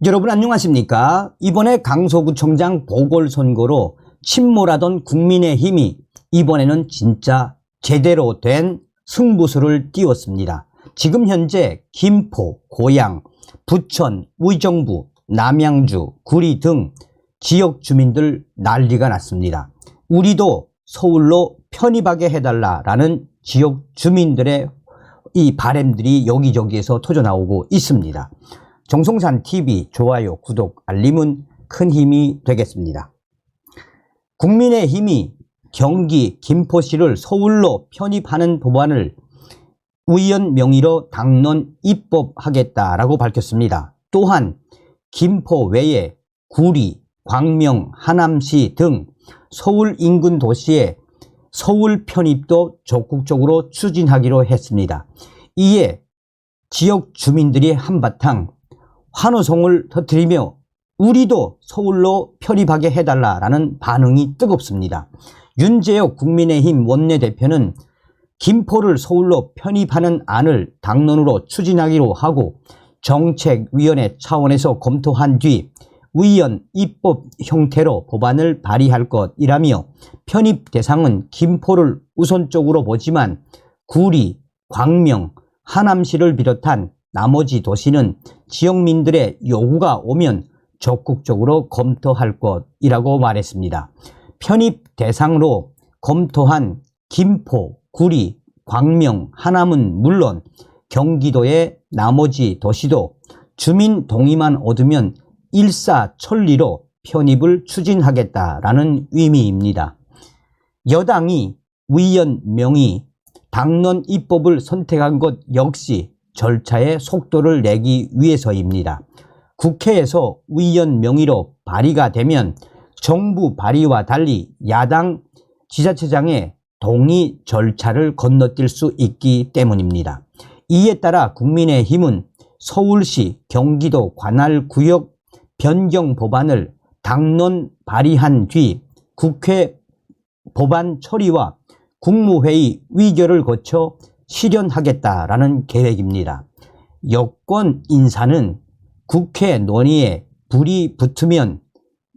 여러분 안녕하십니까? 이번에 강서구청장 보궐선거로 침몰하던 국민의힘이 이번에는 진짜 제대로 된 승부수를 띄웠습니다. 지금 현재 김포, 고양, 부천, 의정부, 남양주, 구리 등 지역 주민들 난리가 났습니다. 우리도 서울로 편입하게 해달라라는 지역 주민들의 이 바람들이 여기저기에서 터져나오고 있습니다. 정성산TV 좋아요, 구독, 알림은 큰 힘이 되겠습니다. 국민의힘이 경기 김포시를 서울로 편입하는 법안을 의원 명의로 당론 입법하겠다라고 밝혔습니다. 또한 김포 외에 구리, 광명, 하남시 등 서울 인근 도시에 서울 편입도 적극적으로 추진하기로 했습니다. 이에 지역 주민들이 한바탕 환호성을 터뜨리며 우리도 서울로 편입하게 해달라라는 반응이 뜨겁습니다. 윤재혁 국민의힘 원내대표는 김포를 서울로 편입하는 안을 당론으로 추진하기로 하고 정책위원회 차원에서 검토한 뒤 의원 입법 형태로 법안을 발의할 것이라며 편입 대상은 김포를 우선적으로 보지만 구리, 광명, 하남시를 비롯한 나머지 도시는 지역민들의 요구가 오면 적극적으로 검토할 것이라고 말했습니다. 편입 대상으로 검토한 김포, 구리, 광명, 하남은 물론 경기도의 나머지 도시도 주민 동의만 얻으면 일사천리로 편입을 추진하겠다라는 의미입니다. 여당이 의원 명의 당론 입법을 선택한 것 역시 절차의 속도를 내기 위해서입니다. 국회에서 의원 명의로 발의가 되면 정부 발의와 달리 야당 지자체장의 동의 절차를 건너뛸 수 있기 때문입니다. 이에 따라 국민의힘은 서울시 경기도 관할 구역 변경 법안을 당론 발의한 뒤 국회 법안 처리와 국무회의 의결을 거쳐 실현하겠다라는 계획입니다. 여권 인사는 국회 논의에 불이 붙으면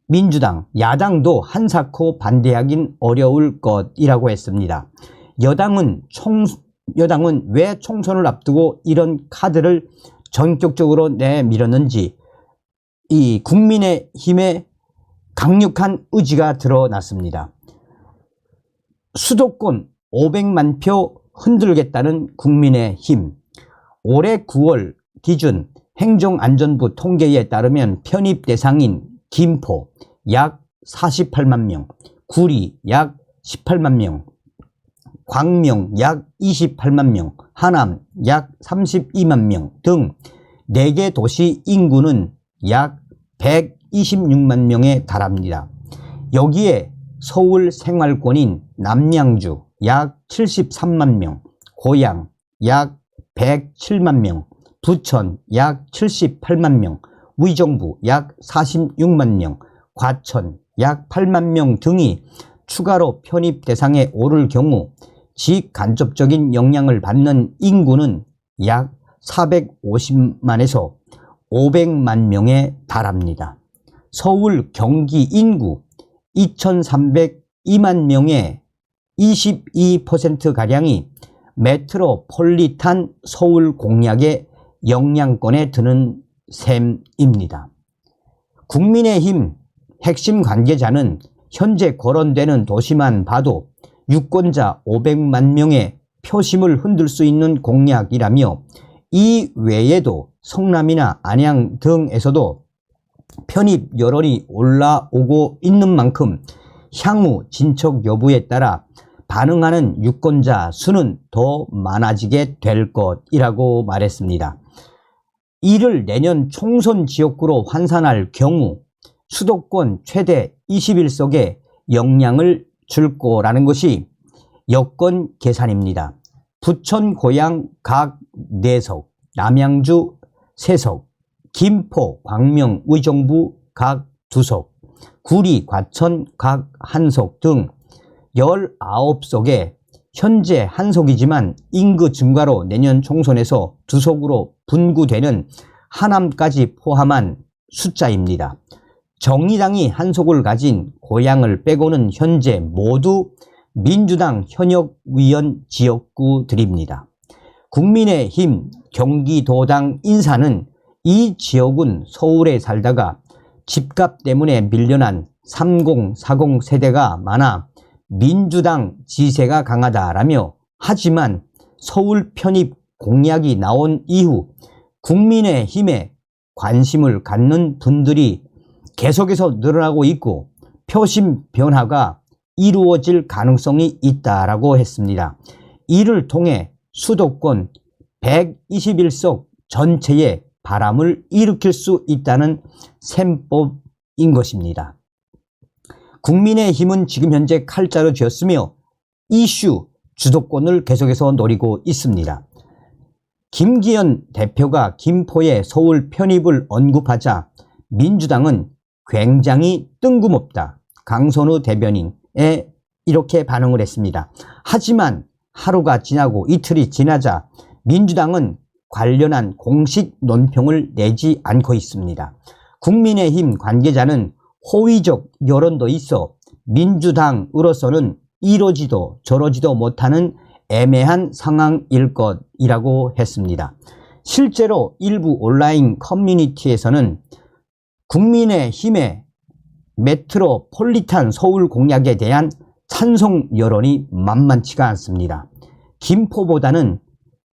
민주당, 야당도 한사코 반대하긴 어려울 것이라고 했습니다. 여당은 왜 총선을 앞두고 이런 카드를 전격적으로 내밀었는지 이 국민의힘의 강력한 의지가 드러났습니다. 수도권 500만 표 흔들겠다는 국민의힘. 올해 9월 기준 행정안전부 통계에 따르면 편입 대상인 김포 약 48만 명, 구리 약 18만 명, 광명 약 28만 명, 하남 약 32만 명 등 4개 도시 인구는 약 126만 명에 달합니다. 여기에 서울 생활권인 남양주 약 73만 명, 고양 약 107만 명, 부천 약 78만 명, 의정부 약 46만 명, 과천 약 8만 명 등이 추가로 편입 대상에 오를 경우 직간접적인 영향을 받는 인구는 약 450만에서 500만 명에 달합니다. 서울 경기 인구 2302만 명의 22%가량이 메트로폴리탄 서울 공약의 영향권에 드는 셈입니다. 국민의힘 핵심 관계자는 현재 거론되는 도시만 봐도 유권자 500만 명의 표심을 흔들 수 있는 공약이라며 이 외에도 성남이나 안양 등에서도 편입 여론이 올라오고 있는 만큼 향후 진척 여부에 따라 반응하는 유권자 수는 더 많아지게 될 것이라고 말했습니다. 이를 내년 총선 지역구로 환산할 경우 수도권 최대 21석에 영향을 줄 거라는 것이 여권 계산입니다. 부천, 고양 각 4석, 남양주 3석, 김포, 광명, 의정부 각 2석, 구리, 과천 각 1석 등 19석에 현재 1석이지만 인구 증가로 내년 총선에서 2석으로 분구되는 하남까지 포함한 숫자입니다. 정의당이 한속을 가진 고향을 빼고는 현재 모두 민주당 현역 위원 지역구들입니다. 국민의힘 경기도당 인사는 이 지역은 서울에 살다가 집값 때문에 밀려난 30, 40 세대가 많아 민주당 지세가 강하다라며, 하지만 서울 편입 공약이 나온 이후 국민의힘에 관심을 갖는 분들이 계속해서 늘어나고 있고 표심 변화가 이루어질 가능성이 있다라고 했습니다. 이를 통해 수도권 121석 전체에 바람을 일으킬 수 있다는 셈법인 것입니다. 국민의힘은 지금 현재 칼자루 쥐었으며 이슈 주도권을 계속해서 노리고 있습니다. 김기현 대표가 김포의 서울 편입을 언급하자 민주당은 굉장히 뜬금없다, 강선우 대변인에 이렇게 반응을 했습니다. 하지만 하루가 지나고 이틀이 지나자 민주당은 관련한 공식 논평을 내지 않고 있습니다. 국민의힘 관계자는 호의적 여론도 있어 민주당으로서는 이러지도 저러지도 못하는 애매한 상황일 것이라고 했습니다. 실제로 일부 온라인 커뮤니티에서는 국민의힘의 메트로폴리탄 서울 공약에 대한 찬성 여론이 만만치가 않습니다. 김포보다는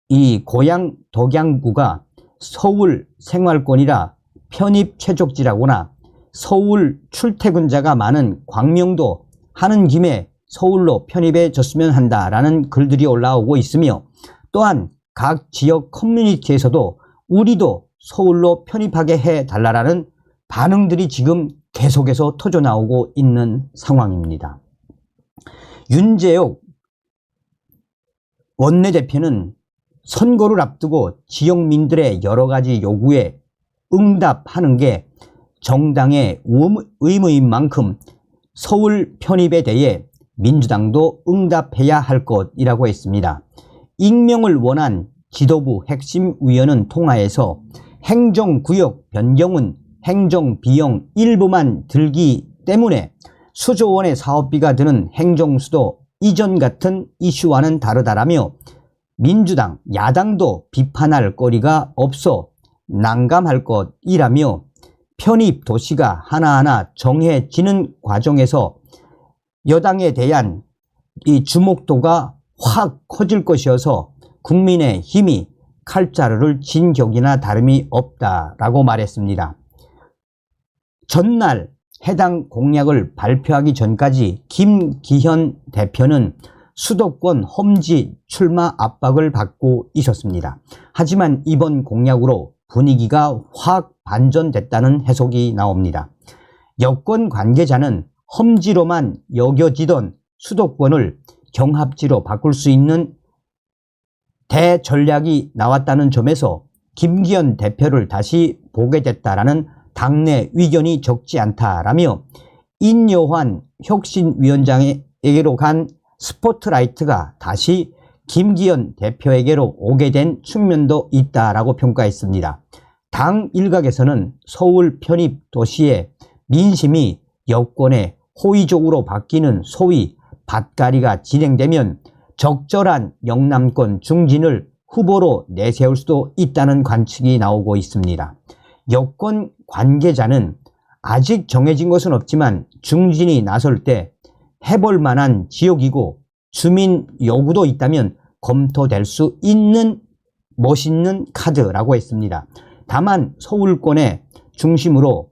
이 고향 덕양구가 서울 생활권이라 편입 최적지라거나 서울 출퇴근자가 많은 광명도 하는 김에 서울로 편입해 줬으면 한다라는 글들이 올라오고 있으며, 또한 각 지역 커뮤니티에서도 우리도 서울로 편입하게 해달라는 반응들이 지금 계속해서 터져나오고 있는 상황입니다. 윤재옥 원내대표는 선거를 앞두고 지역민들의 여러 가지 요구에 응답하는 게 정당의 의무인 만큼 서울 편입에 대해 민주당도 응답해야 할 것이라고 했습니다. 익명을 원한 지도부 핵심 위원은 통화에서 행정구역 변경은 행정비용 일부만 들기 때문에 수조 원의 사업비가 드는 행정수도 이전 같은 이슈와는 다르다라며, 민주당, 야당도 비판할 거리가 없어 난감할 것이라며, 편입 도시가 하나하나 정해지는 과정에서 여당에 대한 이 주목도가 확 커질 것이어서 국민의힘이 칼자루를 진 격이나 다름이 없다라고 말했습니다. 전날 해당 공약을 발표하기 전까지 김기현 대표는 수도권 험지 출마 압박을 받고 있었습니다. 하지만 이번 공약으로 분위기가 확 반전됐다는 해석이 나옵니다. 여권 관계자는 험지로만 여겨지던 수도권을 경합지로 바꿀 수 있는 대전략이 나왔다는 점에서 김기현 대표를 다시 보게 됐다라는 당내 의견이 적지 않다라며, 인요환 혁신위원장에게로 간 스포트라이트가 다시 김기현 대표에게로 오게 된 측면도 있다라고 평가했습니다. 당 일각에서는 서울 편입 도시의 민심이 여권에 호의적으로 바뀌는 소위 밭갈이가 진행되면 적절한 영남권 중진을 후보로 내세울 수도 있다는 관측이 나오고 있습니다. 여권 관계자는 아직 정해진 것은 없지만 중진이 나설 때 해볼 만한 지역이고 주민 요구도 있다면 검토될 수 있는 멋있는 카드라고 했습니다. 다만 서울권의 중심으로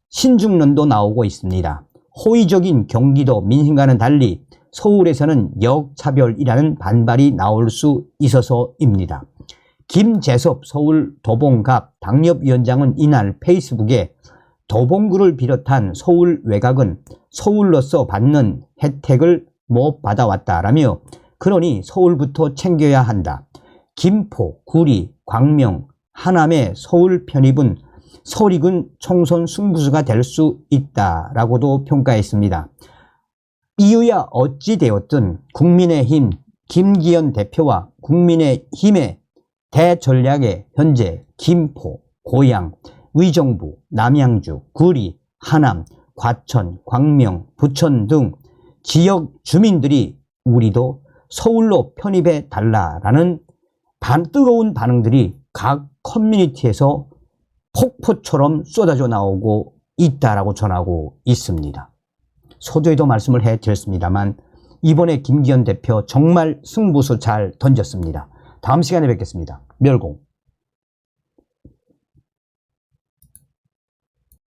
신중론도 나오고 있습니다. 호의적인 경기도 민심과는 달리 서울에서는 역차별이라는 반발이 나올 수 있어서입니다. 김재섭 서울 도봉갑 당협위원장은 이날 페이스북에 도봉구를 비롯한 서울 외곽은 서울로서 받는 혜택을 못 받아왔다라며, 그러니 서울부터 챙겨야 한다. 김포, 구리, 광명, 하남의 서울 편입은 서울이군 총선 승부수가 될 수 있다라고도 평가했습니다. 이유야 어찌 되었든 국민의힘 김기현 대표와 국민의힘의 대전략에 현재 김포, 고양, 의정부, 남양주, 구리, 하남, 과천, 광명, 부천 등 지역 주민들이 우리도 서울로 편입해 달라라는 뜨거운 반응들이 각 커뮤니티에서 폭포처럼 쏟아져 나오고 있다라고 전하고 있습니다. 서두에도 말씀을 해드렸습니다만 이번에 김기현 대표 정말 승부수 잘 던졌습니다. 다음 시간에 뵙겠습니다. 멸공.